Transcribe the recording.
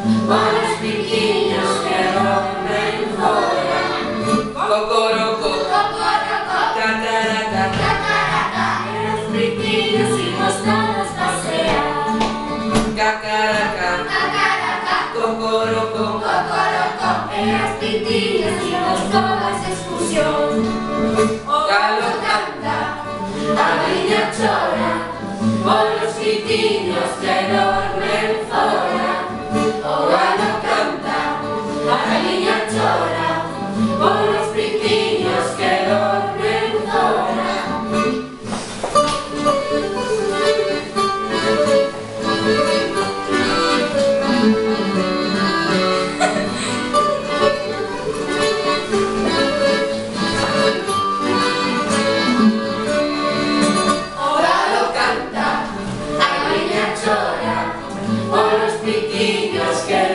por los piquiños que duermen fora. Cocoroco, Cocoroco, tatarata, cacarata, los piquiños fuimos todos pasear. cacaraca, Cacaraca, cocoroco, cocoroco, en las piquiños fuimos todos de excursión. Galo Canta, la niña chora, por los piquiños que duermen fora. O galo canta, la niña chora, por los piquiños que duermen fora. Por los piquiños que